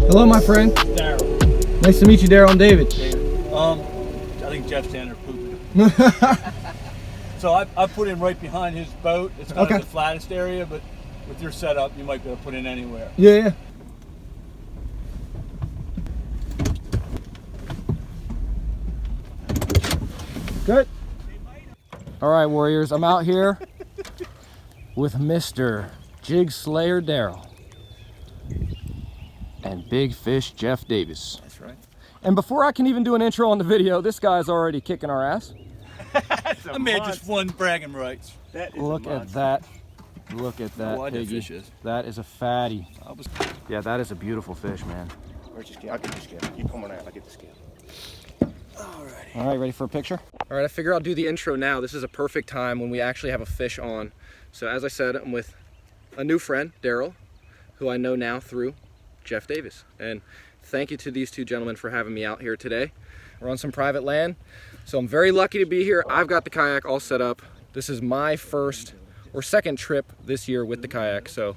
Hello, my friend. Darrell. Nice to meet you, Darrell and David. I think Jeff's down there pooping. So I put him right behind his boat. It's kind of the flattest area, but with your setup, you might be able to put in anywhere. Yeah. Good. All right, warriors, I'm out here with Mr. Jig Slayer Darrell and Big Fish Jeff Davis. That's right. And before I can even do an intro on the video, this guy's already kicking our ass. I man just won bragging rights. Look at that. Look at that piggy. That is a fatty. Yeah, that is a beautiful fish, man. Where's your scale? I'll get the scale. You come on out, I'll get the scale. Alrighty. All right, ready for a picture? All right, I figure I'll do the intro now. This is a perfect time when we actually have a fish on. So as I said, I'm with a new friend, Darrell, who I know now through Jeff Davis. And thank you to these two gentlemen for having me out here today. We're on some private land, so I'm very lucky to be here. I've got the kayak all set up. This is my first or second trip this year with the kayak, so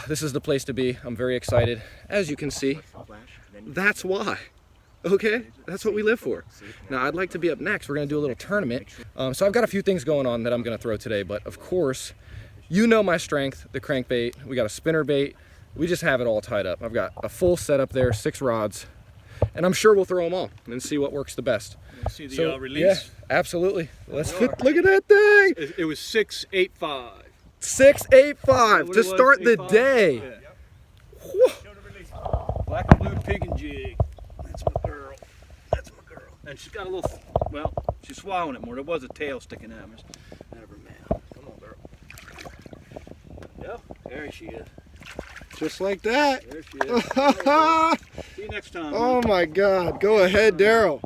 this is the place to be. I'm very excited. As you can see, that's why. Okay, that's what we live for. Now I'd like to be up next. We're gonna do a little tournament. So I've got a few things going on that I'm gonna throw today, but of course, you know my strength, the crankbait. We got a spinner bait. We just have it all tied up. I've got a full setup there, 6 rods, and I'm sure we'll throw them all and see what works the best. See the release? Yeah, absolutely. Let's look at that thing. It was 685. 685 to start the day. Yeah. Black and blue pig and jig. That's my girl. That's my girl. And she's got a little, well, she's swallowing it more. There was a tail sticking out of her. Never man. Come on, girl. Yep, there she is. Just like that. There she is. See you next time. Oh my God. Go ahead, Darrell.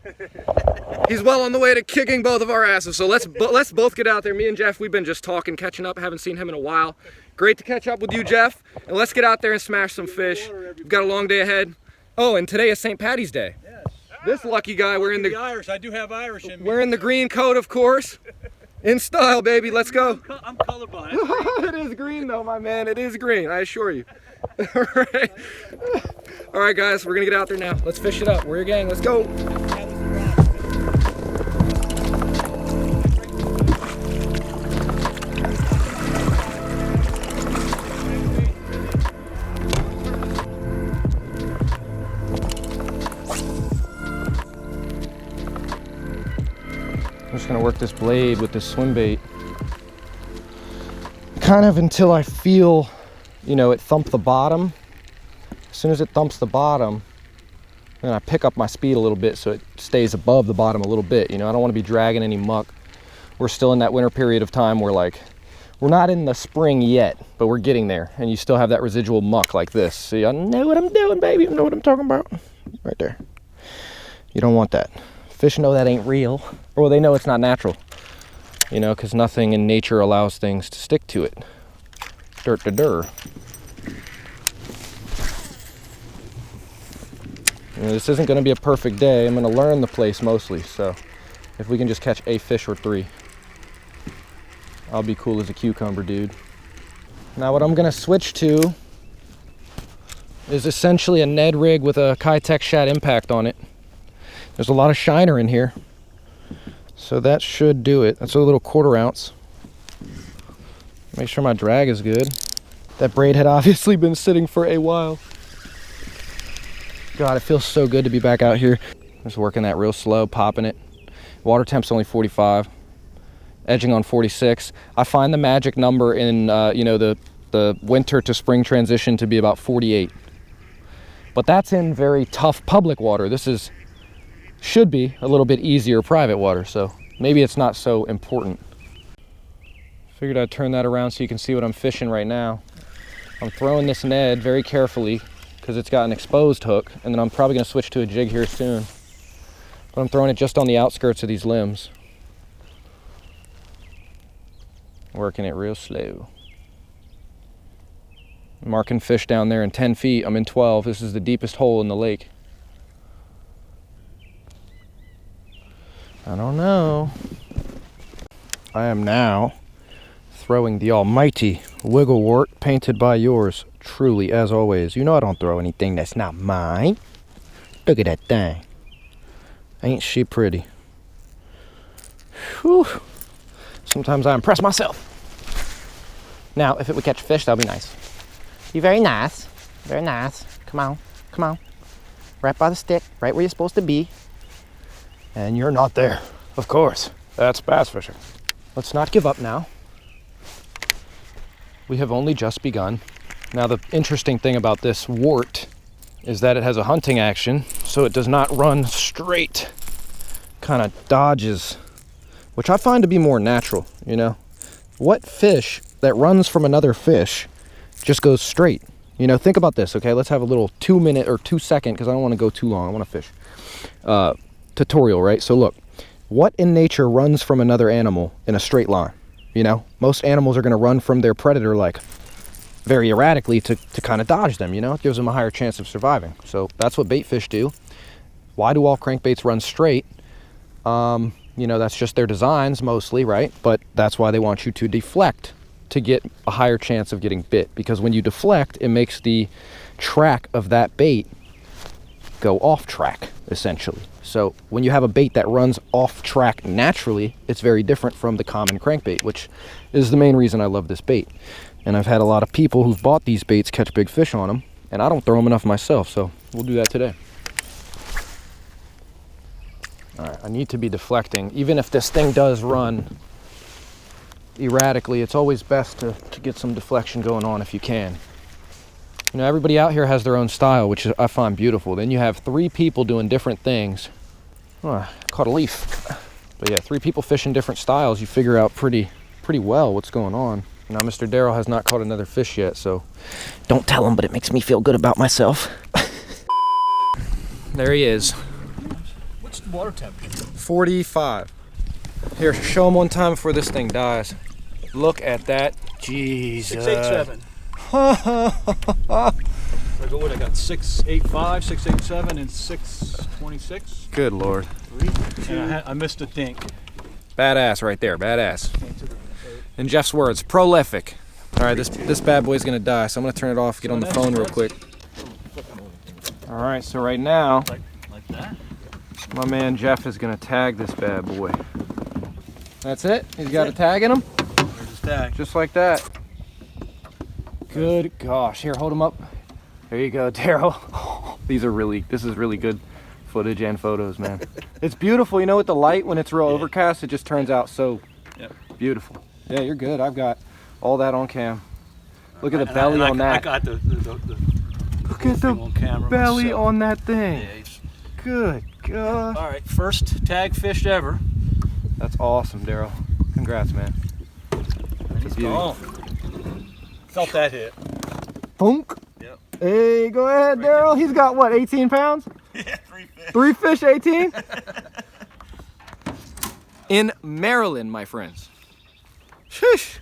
He's well on the way to kicking both of our asses. So let's both get out there. Me and Jeff, we've been just talking, catching up. Haven't seen him in a while. Great to catch up with you, Jeff. And let's get out there and smash some fish. We've got a long day ahead. Oh, and today is St. Patty's Day. Yes. This lucky guy wearing the Irish. I do have Irish in me. Wearing the green coat, of course. In style, baby. Let's go. I'm colorblind. It is green, though, my man. It is green. I assure you. All right. All right, guys. We're gonna get out there now. Let's fish it up. We're your gang. Let's go. I'm just gonna work this blade with this swim bait, kind of until I feel, you know, it thump the bottom. As soon as it thumps the bottom, then I pick up my speed a little bit so it stays above the bottom a little bit. You know, I don't want to be dragging any muck. We're still in that winter period of time where, like, we're not in the spring yet, but we're getting there, and you still have that residual muck like this. See, I know what I'm doing, baby. I know what I'm talking about. Right there. You don't want that. Fish know that ain't real, or well, they know it's not natural, you know, because nothing in nature allows things to stick to it. Dirt to dirt. You know, this isn't going to be a perfect day. I'm going to learn the place mostly, so if we can just catch a fish or 3, I'll be cool as a cucumber, dude. Now what I'm going to switch to is essentially a Ned rig with a Kitech Shad impact on it. There's a lot of shiner in here, so that should do it. That's a little 1/4 ounce. Make sure my drag is good. That braid had obviously been sitting for a while. God, it feels so good to be back out here. Just working that real slow, popping it. Water temp's only 45, edging on 46. I find the magic number in you know, the winter to spring transition to be about 48. But that's in very tough public water. This should be a little bit easier private water, so maybe it's not so important. Figured I'd turn that around so you can see what I'm fishing right now. I'm throwing this Ned very carefully because it's got an exposed hook, and then I'm probably going to switch to a jig here soon. But I'm throwing it just on the outskirts of these limbs. Working it real slow. Marking fish down there in 10 feet. I'm in 12. This is the deepest hole in the lake. I don't know. I am now throwing the almighty wigglewort painted by yours truly, as always, you know I don't throw anything that's not mine. Look at that thing. Ain't she pretty? Whew. Sometimes I impress myself. Now, if it would catch fish, that would be nice. You're very nice. Very nice. Come on. Come on. Right by the stick. Right where you're supposed to be. And you're not there. Of course. That's bass fishing. Let's not give up now. We have only just begun. Now, the interesting thing about this wart is that it has a hunting action, so it does not run straight. Kind of dodges, which I find to be more natural, you know? What fish that runs from another fish just goes straight? You know, think about this, okay? Let's have a little 2 minute or 2 second, because I don't want to go too long. I want to fish. Tutorial, right? So look, what in nature runs from another animal in a straight line? You know, most animals are going to run from their predator like very erratically to kind of dodge them, you know? It gives them a higher chance of surviving. So that's what bait fish do. Why do all crankbaits run straight? You know, that's just their designs mostly, right? But that's why they want you to deflect to get a higher chance of getting bit, because when you deflect, it makes the track of that bait go off track, essentially. So when you have a bait that runs off track naturally, it's very different from the common crankbait, which is the main reason I love this bait. And I've had a lot of people who've bought these baits catch big fish on them, and I don't throw them enough myself, so we'll do that today. All right, I need to be deflecting. Even if this thing does run erratically, it's always best to get some deflection going on if you can. You know, everybody out here has their own style, which I find beautiful. Then you have 3 people doing different things. Oh, I caught a leaf. But yeah, 3 people fishing different styles. You figure out pretty well what's going on. Now, Mr. Darrell has not caught another fish yet, so don't tell him, but it makes me feel good about myself. There he is. What's the water temperature? 45. Here, show him one time before this thing dies. Look at that. Jesus. 687. I go what? I got 685, 687, and 626. Good Lord. And I missed a dink. Badass right there, badass. In Jeff's words, prolific. All right, this bad boy's gonna die, so I'm gonna turn it off, get on the phone real quick. All right, so right now, Like that? my man Jeff is gonna tag this bad boy. That's it? He's got a tag in him? There's his tag. Just like that. Good gosh. Here, hold him up. There you go, Darrell. This is really good footage and photos, man. It's beautiful. You know, with the light, when it's real overcast, it just turns out so beautiful. Yeah, you're good. I've got all that on cam. Look at the belly on that. I got the Look at the on camera belly myself. on that thing. Yeah, he's- Good God. all right, first tag fished ever. That's awesome, Darrell. Congrats, man. He's beauty. gone. Felt that hit. Funk. Yep. Hey, go ahead, Darrell. He's got what, 18 pounds? Yeah, 3 fish. 3 fish, 18? In Maryland, my friends. Sheesh.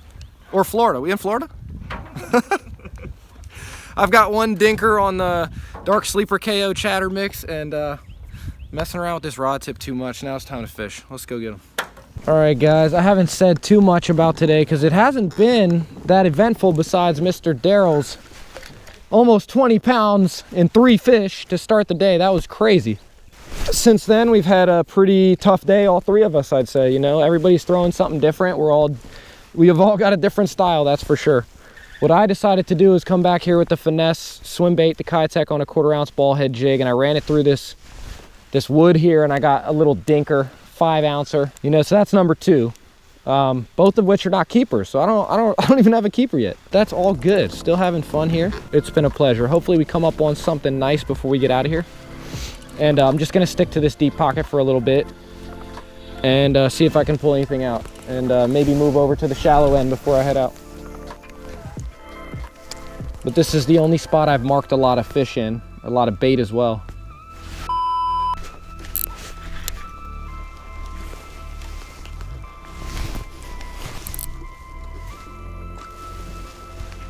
Or Florida. We in Florida? I've got one dinker on the Dark Sleeper KO chatter mix, and messing around with this rod tip too much. Now it's time to fish. Let's go get them. All right, guys, I haven't said too much about today because it hasn't been that eventful besides Mr. Darrell's almost 20 pounds in 3 fish to start the day. That was crazy. Since then, we've had a pretty tough day, all 3 of us, I'd say. You know, everybody's throwing something different. We have all got a different style, that's for sure. What I decided to do is come back here with the finesse swim bait, the Kitech on a 1/4 ounce ball head jig, and I ran it through this wood here, and I got a little dinker 5 ouncer, you know, so that's number 2. Both of which are not keepers, so I don't even have a keeper yet. That's all good. Still having fun here. It's been a pleasure. Hopefully we come up on something nice before we get out of here. And I'm just gonna stick to this deep pocket for a little bit and see if I can pull anything out, and maybe move over to the shallow end before I head out. But this is the only spot I've marked a lot of fish in, a lot of bait as well.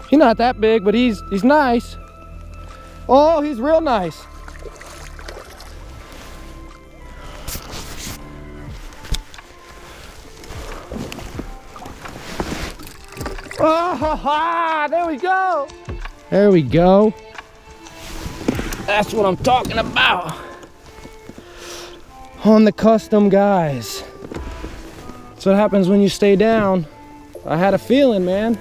He's not that big, but he's nice. Oh, he's real nice. Oh, ha, ha, there we go. There we go. That's what I'm talking about. On the custom, guys. That's what happens when you stay down. I had a feeling, man.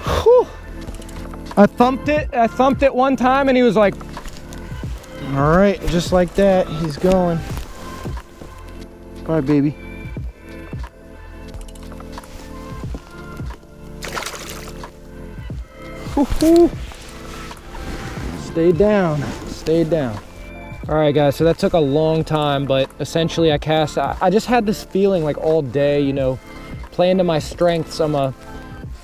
Whew. I thumped it one time and he was like, all right, just like that, he's going. Bye, baby. Woo-hoo. Stay down, stay down. All right, guys, so that took a long time, but essentially I cast, I just had this feeling like all day, you know, playing to my strengths. I'm a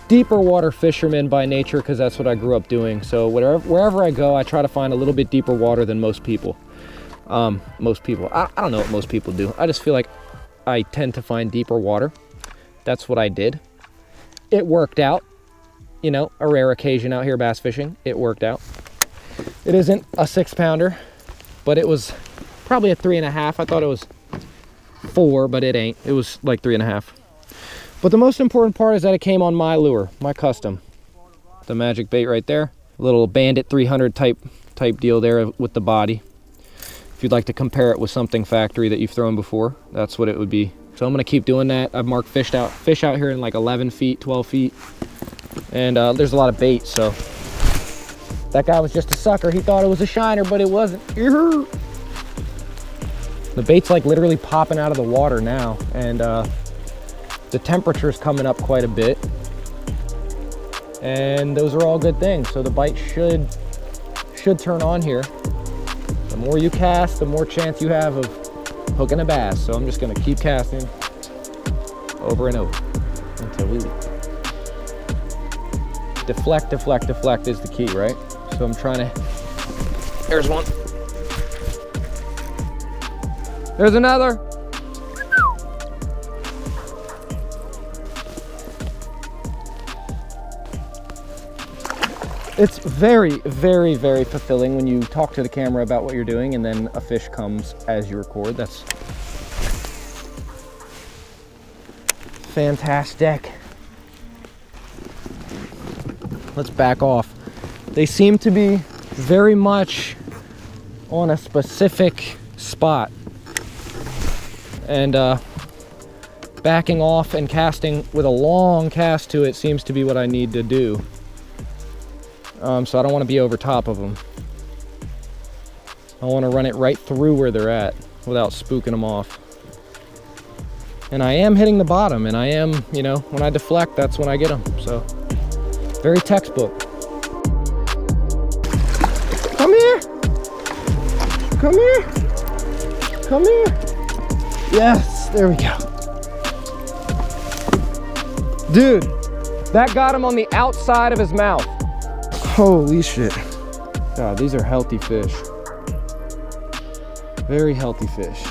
deeper water fisherman by nature because that's what I grew up doing. So wherever I go, I try to find a little bit deeper water than most people. I don't know what most people do. I just feel like I tend to find deeper water. That's what I did. It worked out. You know, a rare occasion out here bass fishing. It worked out. It isn't a 6-pounder, but it was probably a 3.5. I thought it was 4, but it ain't. It was like 3.5. But the most important part is that it came on my lure, my custom. The magic bait right there. A little Bandit 300 type deal there with the body. If you'd like to compare it with something factory that you've thrown before, that's what it would be. So I'm gonna keep doing that. I've marked fish out here in like 11 feet, 12 feet. And there's a lot of bait, so. That guy was just a sucker. He thought it was a shiner, but it wasn't. The bait's like literally popping out of the water now. And the temperature's coming up quite a bit. And those are all good things. So the bite should turn on here. The more you cast, the more chance you have of hooking a bass. So I'm just gonna keep casting over and over until we leave. Deflect, deflect, deflect is the key, right? So I'm trying to, there's one. There's another. It's very, very, very fulfilling when you talk to the camera about what you're doing and then a fish comes as you record. That's fantastic. Let's back off. They seem to be very much on a specific spot. And backing off and casting with a long cast to it seems to be what I need to do. So I don't want to be over top of them. I want to run it right through where they're at without spooking them off. And I am hitting the bottom, and I am, you know, when I deflect, that's when I get them. So very textbook. Come here. Come here. Come here. Yes, there we go. Dude, that got him on the outside of his mouth. Holy shit. God, these are healthy fish. Very healthy fish.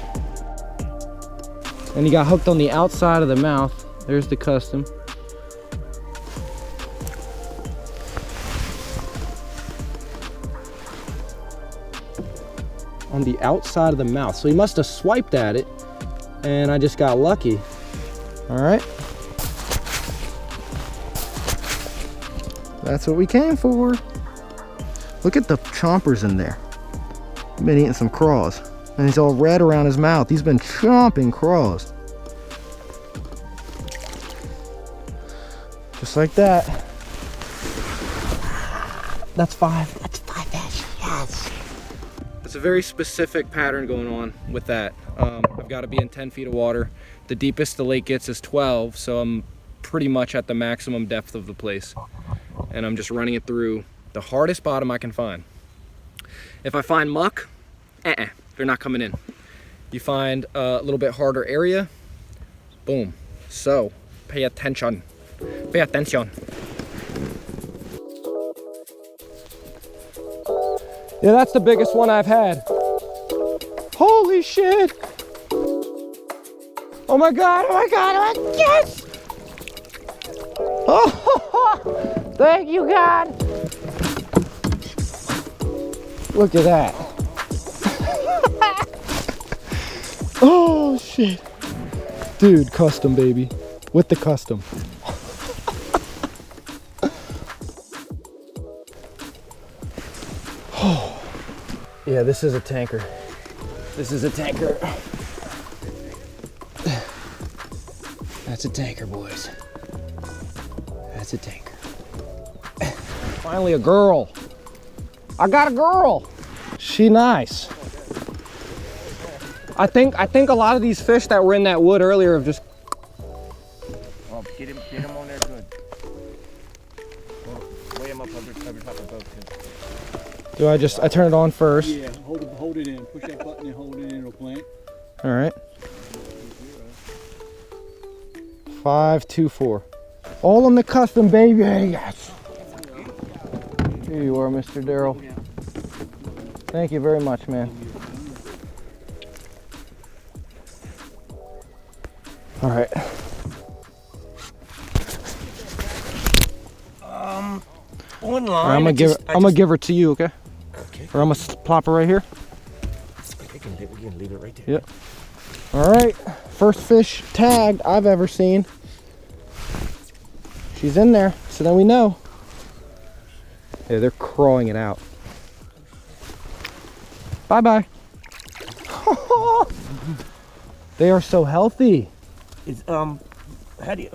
And he got hooked on the outside of the mouth. There's the custom. On the outside of the mouth. So he must have swiped at it and I just got lucky. All right. That's what we came for. Look at the chompers in there. He's been eating some craws. And he's all red around his mouth. He's been chomping craws. Just like that. That's 5. That's 5 fish, yes. It's a very specific pattern going on with that. I've got to be in 10 feet of water. The deepest the lake gets is 12, so I'm pretty much at the maximum depth of the place. And I'm just running it through the hardest bottom I can find. If I find muck, they're not coming in. You find a little bit harder area, boom. So pay attention. Pay attention. Yeah, that's the biggest one I've had. Holy shit. Oh my God, oh my God, oh my, yes! Oh, thank you, God. Look at that. Oh shit. Dude, custom, baby. With the custom. Yeah, this is a tanker. This is a tanker. That's a tanker, boys. That's a tanker. Finally a girl. I got a girl. She nice. I think a lot of these fish that were in that wood earlier have just. Oh, get him on there good. Weigh him up over top of the boat too. Do I turn it on first? Yeah, hold it in. Push that button and hold it in, it'll plant. All right. 524. All on the custom, baby. Yes. Here you are, Mr. Darrell. Thank you very much, man. All right. One line. All right, I'm gonna give her to you, okay? Okay. Or I'm gonna plop her right here. We can leave it right there. Yep. All right. First fish tagged I've ever seen. She's in there, so then we know. Yeah, they're crawling it out. Bye-bye. They are so healthy. Is how do you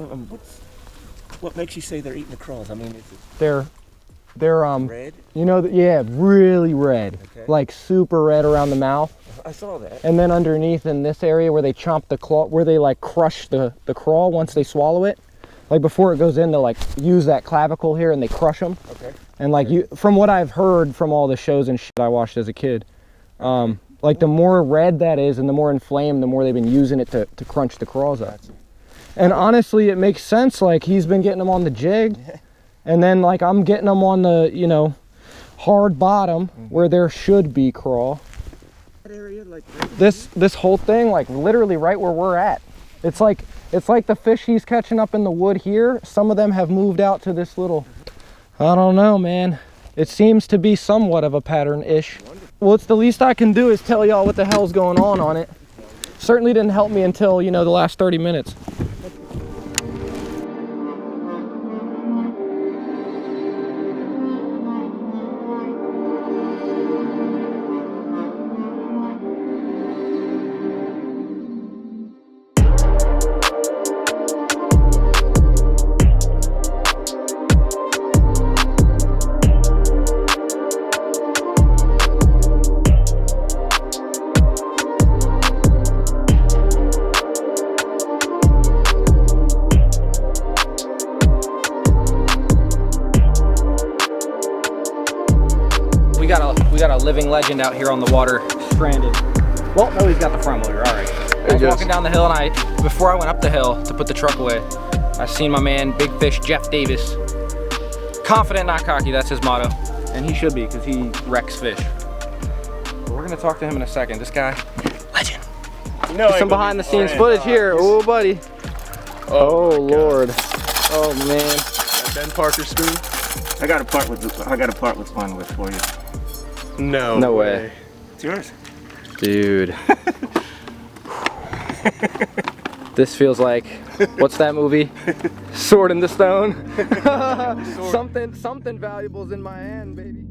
what makes you say they're eating the crawls? I mean, is it They're red? you know, yeah, really red. Okay. Like super red around the mouth. I saw that. And then underneath in this area where they chomp the claw, where they like crush the crawl once they swallow it. Like before it goes in, they'll like use that clavicle here and they crush them. Okay. And like from what I've heard from all the shows and shit I watched as a kid, like the more red that is and the more inflamed, the more they've been using it to crunch the crawls up. And honestly, it makes sense. Like he's been getting them on the jig, and then like I'm getting them on the, you know, hard bottom where there should be crawl. That area, like This whole thing, like literally right where we're at. It's like the fish he's catching up in the wood here. Some of them have moved out to this little, I don't know, man. It seems to be somewhat of a pattern-ish. Well, it's the least I can do is tell y'all what the hell's going on it. Certainly didn't help me until, you know, the last 30 minutes. We got a living legend out here on the water, stranded. Well, no, he's got the front motor, all right. I was walking down the hill and before I went up the hill to put the truck away, I seen my man, Big Fish Jeff Davis. Confident, not cocky, that's his motto. And he should be, because he wrecks fish. But we're gonna talk to him in a second. This guy, legend. no, Some behind the scenes footage here. Oh, buddy. Oh, Lord. Oh, man. Ben Parker spoon? I got a part with one with for you. No way. It's yours. Dude. This feels like, what's that movie? Sword in the Stone? Something valuable's in my hand, baby.